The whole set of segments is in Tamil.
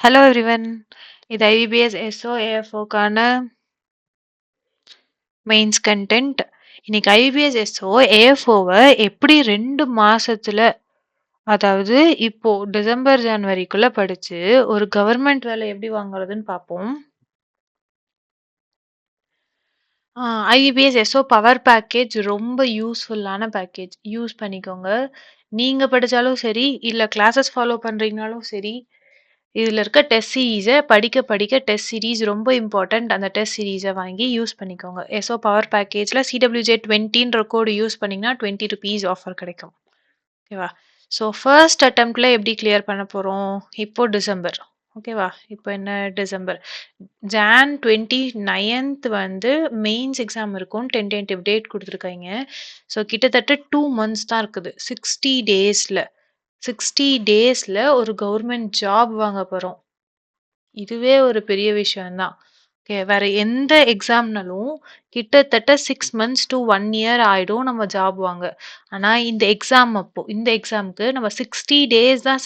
Hello everyone. இது IBPS SO AFOக்கான மெயின்ஸ் கண்டென்ட். இன்னைக்கு IBPS SO AFOவை எப்படி 2 மாசத்துல அதாவது இப்போ டிசம்பர் ஜனவரிக்குள்ள படிச்சு ஒரு கவர்மெண்ட் வேலை எப்படி வாங்குறதுன்னு பார்ப்போம். IBPS SO பவர் பேக்கேஜ் ரொம்ப யூஸ்ஃபுல்லான பேக்கேஜ். யூஸ் பண்ணிக்கோங்க. நீங்க படிச்சாலும் சரி, இல்ல கிளாஸஸ் ஃபாலோ பண்றீங்கனாலும் சரி, இதுல இருக்க டெஸ்ட் சீரீஸை படிக்க படிக்க டெஸ்ட் சீரீஸ் ரொம்ப இம்பார்ட்டன்ட். அந்த டெஸ்ட் சீரீஸை வாங்கி யூஸ் பண்ணிக்கோங்க. எஸ்ஓ பவர் பேக்கேஜ்ல CWJ20ன்ற கோடு யூஸ் பண்ணீங்கன்னா ₹20 ஆஃபர் கிடைக்கும். ஓகேவா? ஸோ ஃபர்ஸ்ட் அட்டெம்ப்ட்ல எப்படி கிளியர் பண்ண போறோம்? இப்போ டிசம்பர். ஓகேவா? இப்போ என்ன டிசம்பர்? ஜான் 29th வந்து மெயின்ஸ் எக்ஸாம் இருக்கும். டென்டேட்டிவ் டேட் கொடுத்துருக்காங்க. ஸோ கிட்டத்தட்ட 2 months தான் இருக்குது. 60 டேஸ்ல ஒரு கவர்மெண்ட் ஜாப் வாங்க போறோம். இதுவே ஒரு பெரிய விஷயம் தான். ஓகே. வேற எந்த எக்ஸாம்னாலும் கிட்டத்தட்ட 6 months to 1 year ஆயிடும் நம்ம ஜாப் வாங்க. ஆனா இந்த எக்ஸாம்க்கு நம்ம 60 டேஸ் தான்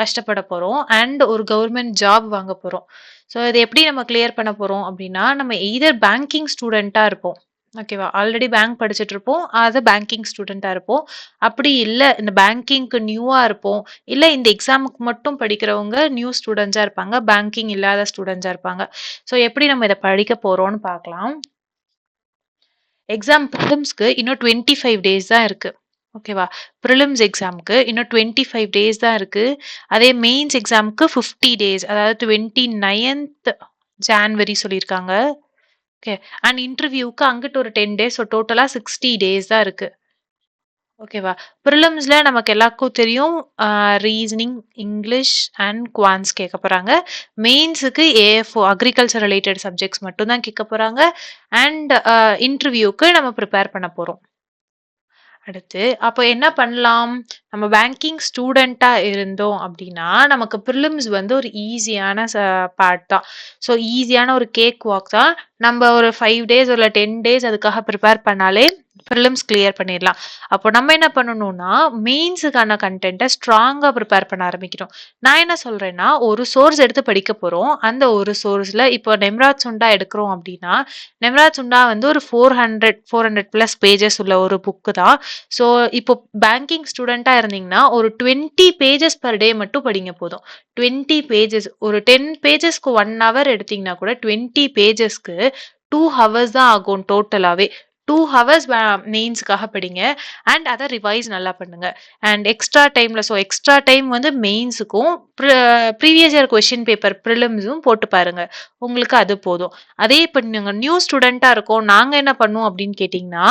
கஷ்டப்பட போறோம் அண்ட் ஒரு கவர்மெண்ட் ஜாப் வாங்க போறோம். ஸோ இதை எப்படி நம்ம கிளியர் பண்ண போறோம் அப்படின்னா நம்ம எய்தர் பேங்கிங் ஸ்டூடெண்டா இருப்போம். ஓகேவா? ஆல்ரெடி பேங்க் படிச்சுட்டு இருப்போம். அது பேங்கிங் ஸ்டூடெண்டா இருப்போம். அப்படி இல்ல இந்த பேங்கிங்க்கு நியூவா இருப்போம். இல்ல இந்த எக்ஸாமுக்கு மட்டும் படிக்கிறவங்க நியூ ஸ்டூடெண்ட்ஸா இருப்பாங்க. பேங்கிங் இல்லாத ஸ்டூடெண்ட்ஸா இருப்பாங்க. ஸோ எப்படி நம்ம இதை படிக்க போறோம்னு பார்க்கலாம். எக்ஸாம் ப்ரிலிம்ஸ்க்கு இன்னும் 25 டேஸ் தான் இருக்கு. ஓகேவா? ப்ரிலிம்ஸ் எக்ஸாம்க்கு இன்னும் 25 டேஸ் தான் இருக்கு. அதே மெயின்ஸ் எக்ஸாம்க்கு 50 டேஸ், அதாவது 29th ஜான்வரி சொல்லியிருக்காங்க. ஓகே. அண்ட் இன்டர்வியூக்கு அங்கிட்டு ஒரு 10 டேஸ், ஸோ டோட்டலா 60 டேஸ் தான் இருக்கு. ஓகேவா? ப்ரிலிம்ஸ்ல நமக்கு எல்லாருக்கும் தெரியும் ரீசனிங், இங்கிலீஷ் அண்ட் குவான்ஸ் கேட்க போறாங்க. மெயின்ஸுக்கு ஏஎஃப்ஓ அக்ரிகல்ச்சர் ரிலேட்டட் சப்ஜெக்ட்ஸ் மட்டும் தான் கேட்க போறாங்க. அண்ட் இன்டர்வியூக்கு நம்ம ப்ரிப்பேர் பண்ண போறோம். அடுத்து அப்போ என்ன பண்ணலாம்? நம்ம பேங்கிங் ஸ்டூடெண்டா இருந்தோம் அப்படின்னா நமக்கு ப்ரிலிம்ஸ் வந்து ஒரு ஈஸியான பார்ட் தான். ஸோ ஈஸியான ஒரு கேக் வாக் தான். நம்ம ஒரு 5 டேஸ் இல்லை 10 டேஸ் அதுக்காக ப்ரிப்பேர் பண்ணாலே ப்ரிலிம்ஸ் கிளியர் பண்ணிடலாம். அப்போ நம்ம என்ன பண்ணணும்னா மெயின்ஸுக்கான கண்டென்ட்டை ஸ்ட்ராங்காக ப்ரிப்பேர் பண்ண ஆரம்பிக்கணும். நான் என்ன சொல்றேன்னா ஒரு சோர்ஸ் எடுத்து படிக்க போறோம். அந்த ஒரு சோர்ஸ்ல இப்போ நெம்ராத் சுண்டா எடுக்கிறோம் அப்படின்னா நெம்ராத் சுண்டா வந்து ஒரு 400+ பேஜஸ் உள்ள ஒரு புக்கு தான். ஸோ இப்போ பேங்கிங் ஸ்டூடெண்டா இருந்தீங்கன்னா ஒரு 20 பேஜஸ் பர் டே மட்டும் படிங்க போதும். 20 பேஜஸ், ஒரு 10 பேஜஸ்க்கு 1 hour எடுத்தீங்கன்னா கூட 20 பேஜஸ்க்கு 2 hours தான் ஆகும் டோட்டலாவே. 2 hours மெயின்ஸ்க்காக படிங்க அண்ட் அதை ரிவைஸ் நல்லா பண்ணுங்க. அண்ட் எக்ஸ்ட்ரா டைம் வந்து மெயின்ஸுக்கும் ப்ரீவியஸ் இயர் கொஸ்டின் பேப்பர் ப்ரிலிம்ஸும் போட்டு பாருங்க. உங்களுக்கு அது போதும். அதே இப்போ நீங்கள் நியூ ஸ்டூடெண்டா இருக்கோம், நாங்கள் என்ன பண்ணுவோம் அப்படின்னு கேட்டிங்கன்னா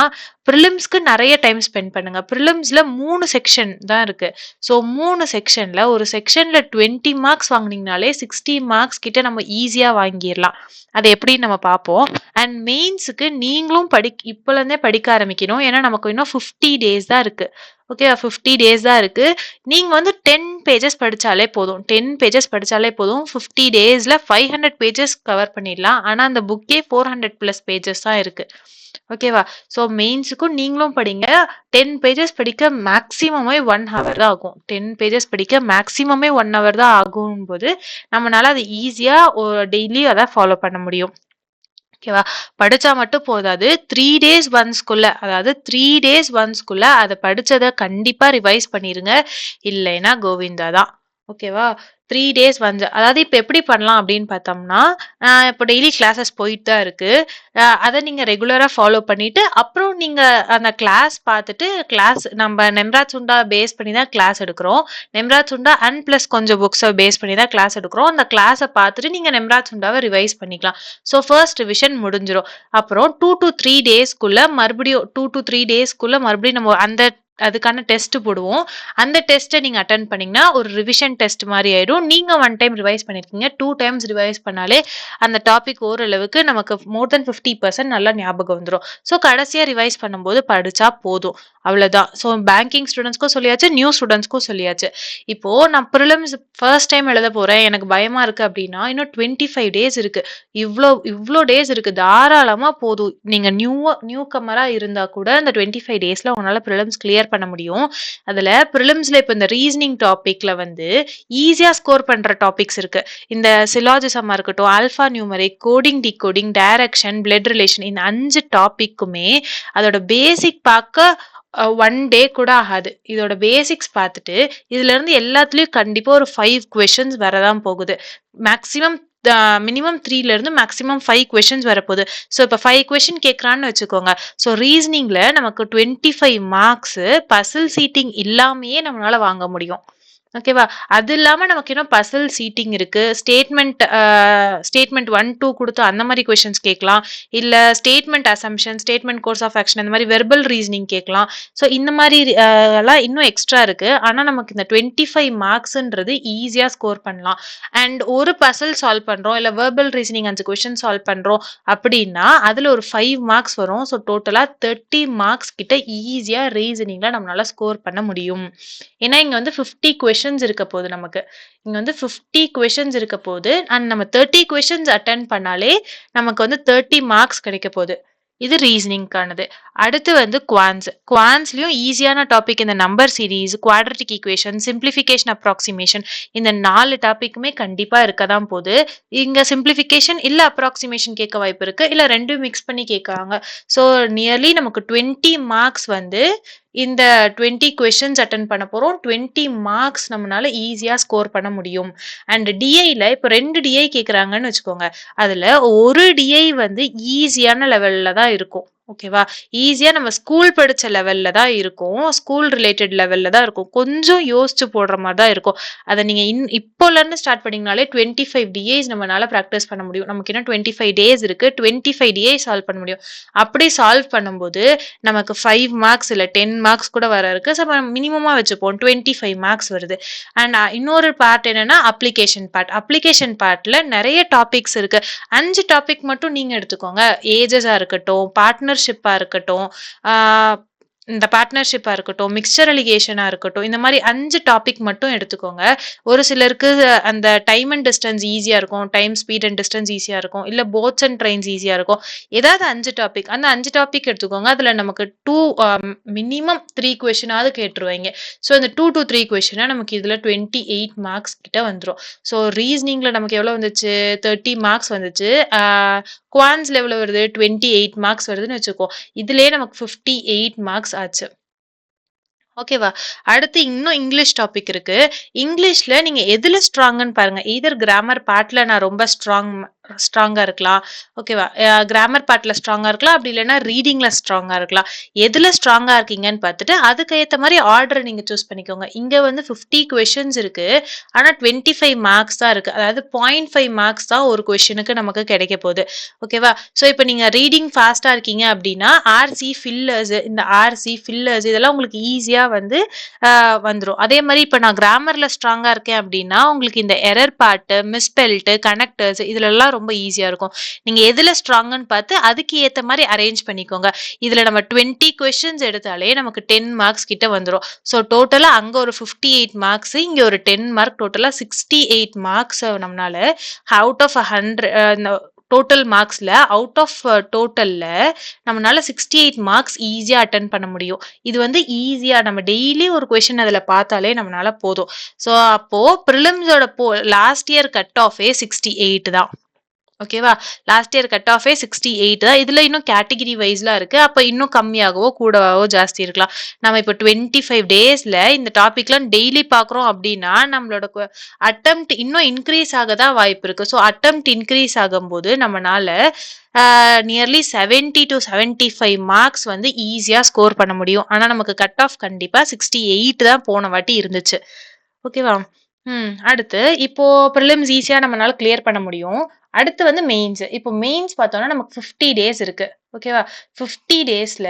ப்ரிலிம்ஸ்க்கு நிறைய டைம் ஸ்பெண்ட் பண்ணுங்க. ப்ரிலிம்ஸ்ல 3 செக்ஷன் தான் இருக்கு. ஸோ 3 செக்ஷன்ல ஒரு செக்ஷன்ல 20 மார்க்ஸ் வாங்கினீங்கனாலே 60 மார்க்ஸ் கிட்ட நம்ம ஈஸியா வாங்கிடலாம். அதை எப்படின்னு நம்ம பார்ப்போம். அண்ட் மெயின்ஸுக்கு நீங்களும் இப்பல இருந்தே படிக்க ஆரம்பிக்கணும். ஏன்னா நமக்கு இன்னும் 50 டேஸ் தான் இருக்கு. ஓகே, 50 டேஸ் தான் இருக்கு. நீங்க வந்து 10 பேஜஸ் படிச்சாலே போதும். 10 பேஜஸ் படிச்சாலே போதும். 50 டேஸ்ல 500 பேஜஸ் கவர் பண்ணிடலாம். ஆனா அந்த புக்கே 400+ பேஜஸ் தான் இருக்கு. ஓகேவா? ஸோ மெயின்ஸுக்கும் நீங்களும் படிங்க. 10 பேஜஸ் படிக்க மேக்ஸிமமே 1 hour தான் ஆகும். 10 பேஜஸ் படிக்க மேக்ஸிமமே 1 hour தான் ஆகும்போது நம்மளால அது ஈஸியா டெய்லி அதை ஃபாலோ பண்ண முடியும். ஓகேவா? படிச்சா மட்டும் போதாது. 3 days ஒன்ஸ்க்குள்ள, அதாவது 3 days ஒன்ஸ்க்குள்ள அதை படிச்சதை கண்டிப்பா ரிவைஸ் பண்ணிருங்க. இல்லைன்னா கோவிந்தா தான். ஓகேவா? 3 days ஒன்ஸ், அதாவது இப்போ எப்படி பண்ணலாம் அப்படின்னு பார்த்தோம்னா இப்போ டெய்லி கிளாஸஸ் போயிட்டு தான் இருக்கு. அதை நீங்க ரெகுலரா ஃபாலோ பண்ணிட்டு அப்புறம் நீங்க அந்த கிளாஸ் பார்த்துட்டு நம்ம நெம்ராத் சுண்டா பேஸ் பண்ணி தான் கிளாஸ் எடுக்கிறோம். நெம்ராத் சுண்டா அண்ட் பிளஸ் கொஞ்சம் புக்ஸை பேஸ் பண்ணி தான் கிளாஸ் எடுக்கிறோம். அந்த கிளாஸை பார்த்துட்டு நீங்க நெம்ராத் சுண்டாவை ரிவைஸ் பண்ணிக்கலாம். ஸோ ஃபர்ஸ்ட் ரிவிஷன் முடிஞ்சிடும். அப்புறம் 2 to 3 டேஸ்க்குள்ள மறுபடியும் 2 to 3 டேஸ்க்குள்ள மறுபடியும் நம்ம அதுக்கான டெஸ்ட் போடுவோம். அந்த டெஸ்ட்டை நீங்க அட்டென்ட் பண்ணீங்கன்னா ஒரு ரிவிஷன் டெஸ்ட் மாதிரி ஆயிடும். நீங்க 1 டைம் ரிவைஸ் பண்ணிருக்கீங்க, 2 டைம்ஸ் ரிவைஸ் பண்ணாலே அந்த டாபிக் ஓரளவுக்கு நமக்கு மோர் தென் 50% நல்லா ஞாபகம் வந்துடும். ஸோ கடைசியா ரிவைஸ் பண்ணும்போது படிச்சா போதும். அவ்வளவுதான். ஸோ பேங்கிங் ஸ்டூடெண்ட்ஸ்க்கும் சொல்லியாச்சு, நியூ ஸ்டூடெண்ட்ஸ்க்கும் சொல்லியாச்சு. இப்போ நான் ப்ரிலிம்ஸ் ஃபர்ஸ்ட் டைம் எழுத போறேன், எனக்கு பயமா இருக்கு அப்படின்னா இன்னும் 25 டேஸ் இருக்கு. இவ்வளோ டேஸ் இருக்கு, தாராளமா போதும். நீங்க நியூ கமரா இருந்தா கூட இந்த 25 டேஸ்ல உங்களால ப்ரிலிம்ஸ் கிளியர் கிளியர் பண்ண முடியும். அதுல பிரிலிம்ஸ்ல இப்ப இந்த ரீசனிங் டாபிக்ல வந்து ஈஸியா ஸ்கோர் பண்ற டாபிக்ஸ் இருக்கு. இந்த சிலாஜிசமா இருக்கட்டும், alpha numeric, coding decoding, direction, blood relation, இந்த 5 டாபிக்குமே அதோட பேசிக் பார்க்க 1 டே கூட ஆகாது. இதோட பேசிக்ஸ் பார்த்துட்டு இதுல இருந்து எல்லாத்துலயும் கண்டிப்பா ஒரு 5 கொஸ்டின்ஸ் வரதான் போகுது. மேக்ஸிமம் மினிமம் 3ல இருந்து மேக்ஸிமம் 5 கொஸ்டின்ஸ் வரப்போகுது. ஸோ இப்போ 5 கொஸ்டின் கேட்கறான்னு வச்சுக்கோங்க. ஸோ ரீசனிங்ல நமக்கு 25 மார்க்ஸ் பசில் சீட்டிங் இல்லாமயே நம்மளால வாங்க முடியும். ஓகேவா? அது இல்லாம நமக்கு இன்னும் பசில் சீட்டிங் இருக்கு. ஸ்டேட்மெண்ட் 1, 2 குடுத்து அந்த மாரி கொஸ்டின்ஸ் கேட்கலாம். இல்ல statement assumption, statement course of action அந்த மாரி வெர்பல் ரீசனிங் கேட்கலாம். ஸோ இந்த மாரி எல்லாம் இன்னும் எக்ஸ்ட்ரா இருக்கு. ஆனா நமக்கு இந்த 25 மார்க்ஸ்ன்றது ஈஸியா ஸ்கோர் பண்ணலாம். அண்ட் ஒரு பசில் சால்வ் பண்றோம், இல்ல வெர்பல் ரீசனிங் 5 கொஸ்டின் சால்வ் பண்றோம் அப்படின்னா, அதுல ஒரு 5 மார்க்ஸ் வரும். ஸோ டோட்டலா 30 மார்க்ஸ் கிட்ட ஈஸியா ரீசனிங்ல நம்மளால ஸ்கோர் பண்ண முடியும். ஏன்னா இங்க வந்து 50 கொஸ்டின்ஸ் இருக்க போகுது நமக்கு. இங்க வந்து 50 கொஸ்டின்ஸ் இருக்க போகுது. அண்ட் நம்ம 30 கொஸ்டின்ஸ் அட்டெண்ட் பண்ணாலே நமக்கு வந்து 30 மார்க்ஸ் கிடைக்க போகுது. இது ரீசனிங்கானது. அடுத்து வந்து குவான்ஸ். குவான்ஸ்லயும் ஈஸியான டாபிக் இந்த number series, quadratic equation, simplification approximation, இந்த 4 டாபிக்குமே கண்டிப்பா இருக்க தான் போகுது. இங்க சிம்பிளிஃபிகேஷன் இல்ல அப்ராக்சிமேஷன் கேட்க வாய்ப்பு இருக்கு. இல்ல 2ம் மிக்ஸ் பண்ணி கேட்கறாங்க. ஸோ நியர்லி நமக்கு 20 மார்க்ஸ் வந்து இந்த 20 கொஸ்டின்ஸ் அட்டெண்ட் பண்ண போறோம். 20 மார்க்ஸ் நம்மளால ஈஸியா ஸ்கோர் பண்ண முடியும். அண்ட் டிஐல இப்போ 2 டிஐ கேக்குறாங்கன்னு வச்சுக்கோங்க. அதுல ஒரு டிஐ வந்து ஈஸியான லெவல்ல தான் இருக்கும். ஓகேவா? ஈஸியா நம்ம ஸ்கூல் படிச்ச லெவல்ல தான் இருக்கும். ஸ்கூல் ரிலேட்டட் லெவல்ல தான் இருக்கும். கொஞ்சம் யோசிச்சு போடுற மாதிரி தான் இருக்கும். அதை நீங்க இப்போல இருந்து ஸ்டார்ட் பண்ணீங்கனாலே 25 டிஏஸ் நம்மளால பிராக்டிஸ் பண்ண முடியும். நமக்கு இன்னும் 25 டேஸ் இருக்கு. 25 டிஏ சால்வ் பண்ண முடியும். அப்படி சால்வ் பண்ணும்போது நமக்கு 5 மார்க்ஸ் இல்ல 10 மார்க்ஸ் கூட வர இருக்கு. ஸோ மினிமமா வச்சுப்போம். 25 மார்க்ஸ் வருது. அண்ட் இன்னொரு பார்ட் என்னன்னா அப்ளிகேஷன் பார்ட். அப்ளிகேஷன் பார்ட்ல நிறைய டாபிக்ஸ் இருக்கு. 5 டாபிக் மட்டும் நீங்க எடுத்துக்கோங்க. ஏஜஸா இருக்கட்டும், பார்ட்னர்ஷிப்பா இருக்கட்டும், இந்த பார்ட்னர்ஷிப்பா இருக்கட்டும், மிக்சர் அலிகேஷனா இருக்கட்டும், இந்த மாதிரி 5 டாபிக் மட்டும் எடுத்துக்கோங்க. ஒரு சிலருக்கு அந்த டைம் அண்ட் டிஸ்டன்ஸ் ஈஸியா இருக்கும், டைம் ஸ்பீட் அண்ட் டிஸ்டன்ஸ் ஈஸியா இருக்கும், இல்ல போட்ஸ் அண்ட் ட்ரெயின்ஸ் ஈஸியா இருக்கும். ஏதாவது 5 டாபிக், அந்த 5 டாபிக் எடுத்துக்கோங்க. அதுல நமக்கு மினிமம் 3 கொஸ்டினாவது கேட்டுருவாங்க. ஸோ இந்த 2 to 3 கொஸ்டினா நமக்கு இதுல 28 மார்க்ஸ் கிட்ட வந்துடும். ஸோ ரீசனிங்ல நமக்கு எவ்வளவு வந்துச்சு? 30 மார்க்ஸ் வந்துச்சு. குவான்ஸ் லெவல் வருது 28 மார்க்ஸ் வருதுன்னு வச்சுக்கோ. இதுலயே நமக்கு 58 மார்க்ஸ் ஆச்சு. ஓகேவா? அடுத்து இன்னும் இங்கிலீஷ் டாபிக் இருக்கு. இங்கிலீஷ்ல நீங்க எதுல ஸ்ட்ராங்னு பாருங்க. எய்தர் கிராமர் பார்ட்ல நான் ரொம்ப ஸ்ட்ராங்கா இருக்கலாம். ஓகேவா? கிராமர் பார்ட்ல ஸ்ட்ராங்கா இருக்கலாம். அப்படி இல்லைன்னா ரீடிங்ல ஸ்ட்ராங்கா இருக்கலாம். எதுல ஸ்ட்ராங்கா இருக்கீங்கன்னு பார்த்துட்டு அதுக்கு ஏத்த மாதிரி ஆர்டர் நீங்க சூஸ் பண்ணிக்கோங்க. இங்க வந்து 50 கொஸ்டின்ஸ் இருக்கு. ஆனா 25 மார்க்ஸ் தான் இருக்கு. அதாவது 0.5 மார்க்ஸ் தான் ஒரு கொஸ்டினுக்கு நமக்கு கிடைக்க போகுது. ஓகேவா? ஸோ இப்போ நீங்க ரீடிங் ஃபாஸ்டா இருக்கீங்க அப்படின்னா ஆர்சி ஃபில்லர்ஸ், இந்த ஆர்சி ஃபில்லர்ஸ் இதெல்லாம் உங்களுக்கு ஈஸியா வந்து வந்துரும். அதே மாதிரி இப்ப நான் கிராமர்ல ஸ்ட்ராங்கா இருக்கேன் அப்படின்னா உங்களுக்கு இந்த எரர் பார்ட், மிஸ்பெல்ட், கனெக்டர்ஸ் இதுல எல்லாம் ரொம்ப ஈஸியா இருக்கும். நீங்க எதுல ஸ்ட்ராங்னு பார்த்து அதுக்கு ஏத்த மாதிரி அரேஞ்ச் பண்ணிக்கோங்க. இதுல நம்ம 20 கொஸ்டின்ஸ் எடுத்தாலே நமக்கு 10 மார்க்ஸ் கிட்ட வந்துரும். ஸோ டோட்டலா அங்க ஒரு 58 மார்க்ஸ், இங்க ஒரு 10 மார்க், டோட்டலா 68 மார்க்ஸ் நம்மளால அவுட் ஆஃப் 100 டோட்டல் மார்க்ஸ்ல அவுட் ஆஃப் டோட்டல்ல நம்மளால 68 மார்க்ஸ் ஈஸியா அட்டென்ட் பண்ண முடியும். இது வந்து ஈஸியா நம்ம டெய்லி ஒரு கொஸ்டின் அதுல பார்த்தாலே நம்மளால போதும். ஸோ அப்போ ப்ரிலிம்ஸோட லாஸ்ட் இயர் கட் ஆஃபே 68 தான். ஓகேவா? லாஸ்ட் இயர் கட் ஆஃபே 68 தான். இதுல இன்னும் கேட்டகிரி வைஸ்லாம் இருக்கு. அப்ப இன்னும் கம்மியாகவோ கூடவோ ஜாஸ்தி இருக்கலாம். நம்ம இப்போ 25 டேஸ்ல இந்த டாபிக்லாம் டெய்லி பாக்குறோம் அப்படின்னா நம்மளோட அட்டெம்ப்ட் இன்னும் இன்க்ரீஸ் ஆக தான் வாய்ப்பு இருக்கு. ஸோ அட்டெம்ப்ட் இன்க்ரீஸ் ஆகும்போது நம்மனால நியர்லி 70 to 75 மார்க்ஸ் வந்து ஈஸியா ஸ்கோர் பண்ண முடியும். ஆனா நமக்கு கட் ஆஃப் கண்டிப்பா 68 தான் போன வாட்டி இருந்துச்சு. ஓகேவா? அடுத்து இப்போ ப்ரிலிம்ஸ் ஈஸியா நம்மளால கிளியர் பண்ண முடியும். அடுத்து வந்து மெயின்ஸ். இப்போ மெயின்ஸ் பார்த்தோம்னா நமக்கு 50 டேஸ் இருக்கு. ஓகேவா? 50 டேஸ்ல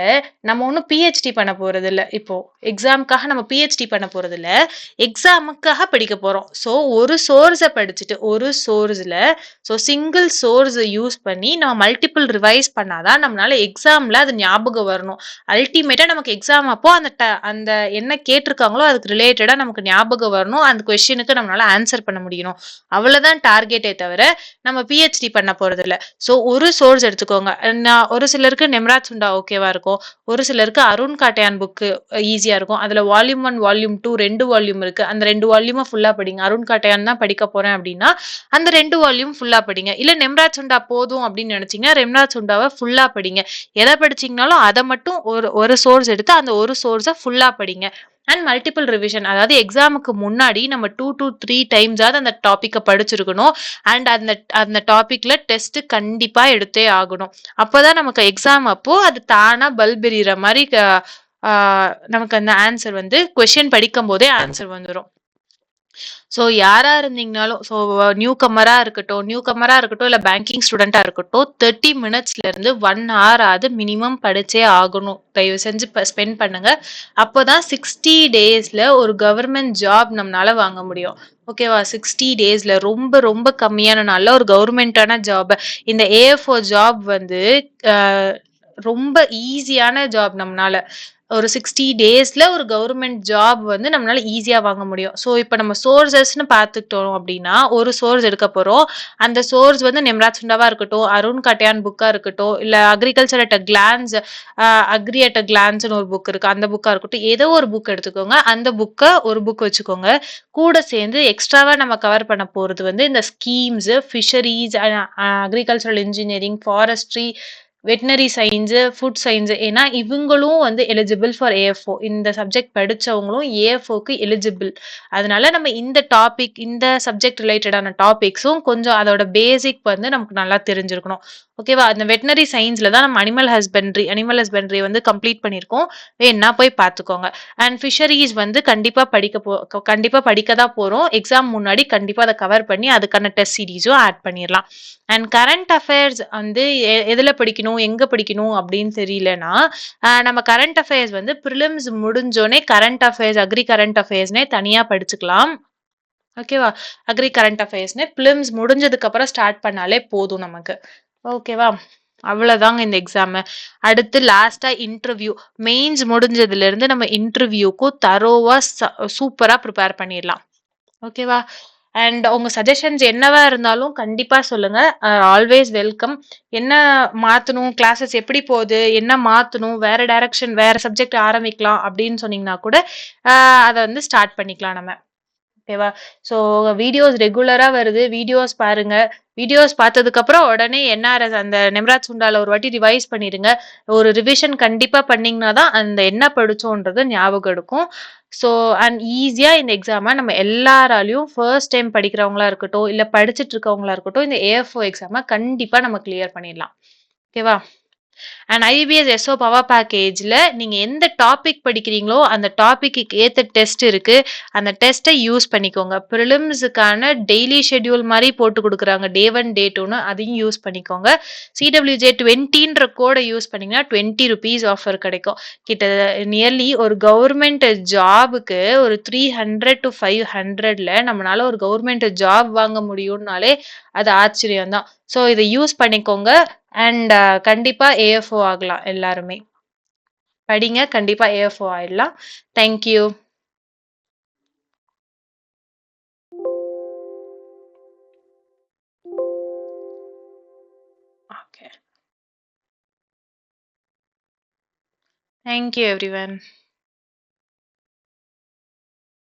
நம்ம ஒன்றும் பிஹெச்டி பண்ண போறது இல்ல. இப்போ எக்ஸாமுக்காக நம்ம பிஹெச்டி பண்ண போறது இல்ல. எக்ஸாமுக்காக படிக்க போறோம். ஸோ ஒரு சோர்ஸை படிச்சுட்டு ஒரு சோர்ஸ்ல சிங்கிள் சோர்ஸ் யூஸ் பண்ணி நம்ம மல்டிபிள் ரிவைஸ் பண்ணாதான் நம்மளால எக்ஸாம்ல அது ஞாபகம் வரணும். அல்டிமேட்டா நமக்கு எக்ஸாம் அப்போ அந்த என்ன கேட்டிருக்காங்களோ அதுக்கு ரிலேட்டடா நமக்கு ஞாபகம் வரணும். அந்த கொஸ்டினுக்கு நம்மளால ஆன்சர் பண்ண முடியணும். அவ்வளவுதான் டார்கெட்டே தவிர நம்ம பிஹெச்டி பண்ண போறது இல்ல. ஸோ ஒரு சோர்ஸ் எடுத்துக்கோங்க. நான் ஒரு சிலருக்கு நிம்ராத் சுண்டா ஓகேவா இருக்கும். ஒரு சிலருக்கு அருண் காட்டையான் புக்கு ஈஸியா இருக்கும். அதுல வால்யூம் 1, வால்யூம் 2 2 வால்யூம் இருக்கு. அந்த 2 வால்யூம ஃபுல்லா படிங்க. அருண் காட்டையான் தான் படிக்க போறேன் அப்படின்னா, அந்த 2 வால்யூம் ஃபுல்லா படிங்க. இல்ல நிம்ராத் சுண்டா போதும் அப்படின்னு நினைச்சீங்கன்னா, நிம்ராத் சுண்டாவ ஃபுல்லா படிங்க. எத படிச்சீங்கனாலும் அத மட்டும் ஒரு ஒரு சோர்ஸ் எடுத்து அந்த ஒரு சோர்ஸ ஃபுல்லா படிங்க. அண்ட் மல்டிபிள் ரிவிஷன் அதாவது எக்ஸாமுக்கு முன்னாடி நம்ம 2 to 3 டைம்ஸாவது அந்த டாபிக்க படிச்சிருக்கணும். அண்ட் அந்த அந்த டாபிக்ல டெஸ்ட் கண்டிப்பா எடுத்தே ஆகணும். அப்பதான் நமக்கு எக்ஸாம் அப்போ அது தானா பல்ப் எரியிற மாதிரி நமக்கு அந்த ஆன்சர் வந்து கொஸ்டின் படிக்கும் போதே ஆன்சர் வந்துடும். ஸோ யாரா இருந்தீங்கனாலும் நியூ கம்மரா இருக்கட்டும் இல்ல பேங்கிங் ஸ்டூடெண்டா இருக்கட்டும் 30 மினிட்ஸ்ல இருந்து 1 hour ஆது மினிமம் படிச்சே ஆகணும். தயவு செஞ்சு ஸ்பெண்ட் பண்ணுங்க. அப்போதான் 60 டேஸ்ல ஒரு கவர்மெண்ட் ஜாப் நம்மளால வாங்க முடியும். ஓகேவா? 60 டேஸ்ல ரொம்ப ரொம்ப கம்மியான நாள்ல ஒரு கவர்மெண்டான ஜாப். இந்த ஏஎஃப்ஓ ஜாப் வந்து ரொம்ப ஈஸியான ஜாப் நம்மனால. ஒரு 60 டேஸ்ல ஒரு கவர்மெண்ட் ஜாப் வந்து நம்மளால ஈஸியா வாங்க முடியும். ஸோ இப்ப நம்ம சோர்சஸ்ன்னு பார்த்துக்கிட்டோம் அப்படின்னா, ஒரு சோர்ஸ் எடுக்க போறோம். அந்த சோர்ஸ் வந்து நிம்ராத் சுண்டாவா இருக்கட்டும், அருண் கட்யான் புக்கா இருக்கட்டும், இல்ல agriculture at a glance agri at a கிளான்ஸ்ன்னு ஒரு புக் இருக்கு. அந்த புக்கா இருக்கட்டும். ஏதோ ஒரு புக் எடுத்துக்கோங்க. அந்த புக்க ஒரு புக் வச்சுக்கோங்க. கூட சேர்ந்து எக்ஸ்ட்ராவா நம்ம கவர் பண்ண போறது வந்து இந்த schemes, fisheries, agricultural engineering, forestry, veterinary science, food science. ஏன்னா இவங்களும் வந்து எலிஜிபிள் ஃபார் ஏஎஃப்ஓ. இந்த சப்ஜெக்ட் படிச்சவங்களும் ஏஎஃப்ஓக்கு எலிஜிபிள். அதனால நம்ம இந்த சப்ஜெக்ட் ரிலேட்டடான டாபிக்ஸும் கொஞ்சம் அதோட பேசிக் வந்து நமக்கு நல்லா தெரிஞ்சிருக்கணும். ஓகேவா? அந்த வெட்டினரி சயின்ஸ்ல தான் நம்ம அனிமல் ஹஸ்பண்ட்ரி வந்து கம்ப்ளீட் பண்ணியிருக்கோம். வேணா போய் பார்த்துக்கோங்க. அண்ட் ஃபிஷரீஸ் வந்து கண்டிப்பா படிக்க தான் போறோம். எக்ஸாம் முன்னாடி கண்டிப்பா அதை கவர் பண்ணி அதுக்கான டெஸ்ட் சீரீஸும் ஆட் பண்ணிடலாம். அண்ட் கரண்ட் அஃபேர்ஸ் வந்து எதுல படிக்கணும் எங்க படிக்கணும் அப்படின்னு தெரியலனா, நம்ம கரண்ட் அஃபேர்ஸ் வந்து ப்ரிலிம்ஸ் முடிஞ்சோடனே அக்ரி கரண்ட் அஃபேர்ஸ்னே தனியா படிச்சுக்கலாம். ஓகேவா? அக்ரி கரண்ட் அஃபேர்ஸ்னு பிலிம்ஸ் முடிஞ்சதுக்கு அப்புறம் ஸ்டார்ட் பண்ணாலே போதும் நமக்கு. ஓகேவா? அவ்வளவுதாங்க இந்த எக்ஸாம். அடுத்து லாஸ்டா இன்டர்வியூ. மெயின்ஸ் முடிஞ்சதுல இருந்து நம்ம இன்டர்வியூக்கும் தரோவா சூப்பரா ப்ரிப்பேர் பண்ணிடலாம். ஓகேவா? அண்ட் உங்க சஜஷன்ஸ் என்னவா இருந்தாலும் கண்டிப்பா சொல்லுங்க. Always welcome. என்ன மாத்தணும், கிளாஸஸ் எப்படி போகுது, என்ன மாத்தணும், வேற டைரக்ஷன், வேற சப்ஜெக்ட் ஆரம்பிக்கலாம் அப்படின்னு சொன்னீங்கன்னா கூட அதை வந்து ஸ்டார்ட் பண்ணிக்கலாம் நம்ம. ஓகேவா? ஸோ வீடியோஸ் ரெகுலரா வருது. வீடியோஸ் பாருங்க. வீடியோஸ் பார்த்ததுக்கு அப்புறம் உடனே என்ஆர்எஸ் அந்த நிம்ராத் சுண்டால ஒரு வாட்டி ரிவைஸ் பண்ணிடுங்க. ஒரு ரிவிஷன் கண்டிப்பா பண்ணீங்கன்னா தான் அந்த என்ன படிச்சோன்றது ஞாபகம் இருக்கும். ஸோ அண்ட் ஈஸியா இந்த எக்ஸாமை நம்ம எல்லாராலையும் ஃபர்ஸ்ட் டைம் படிக்கிறவங்களா இருக்கட்டும், இல்ல படிச்சுட்டு இருக்கவங்களா இருக்கட்டும், இந்த ஏஎஃப்ஓ எக்ஸாமை கண்டிப்பா நம்ம கிளியர் பண்ணிடலாம். ஓகேவா? அண்ட் ஐபிஎஸ் எஸ்ஓ பவர் பேக்கேஜ்ல நீங்க எந்த டாபிக் படிக்கிறீங்களோ அந்த டாபிக்கு ஏத்த டெஸ்ட் இருக்கு. அந்த டெஸ்ட்டை யூஸ் பண்ணிக்கோங்க. ப்ரிலிம்ஸுக்கான டெய்லி ஷெட்யூல் மாதிரி போட்டு கொடுக்குறாங்க. டே 1 டே 2ன்னு அதையும் யூஸ் பண்ணிக்கோங்க. சிடபிள்யூஜே 20ன்ற கோடை யூஸ் பண்ணீங்கன்னா ₹20 ஆஃபர் கிடைக்கும். கிட்ட நியர்லி ஒரு கவர்மெண்ட் ஜாபுக்கு ஒரு 300 to 500ல நம்மளால ஒரு கவர்மெண்ட் ஜாப் வாங்க முடியும்னாலே அது ஆச்சரியம் தான். ஸோ இதை யூஸ் பண்ணிக்கோங்க. அண்ட் கண்டிப்பா ஏஎஃப்ஓ ஆகலாம் எல்லாருமே. படிங்க. கண்டிப்பா ஏஎஃப்ஓ ஆயிடலாம். தேங்க்யூ. ஓகே. Thank you everyone.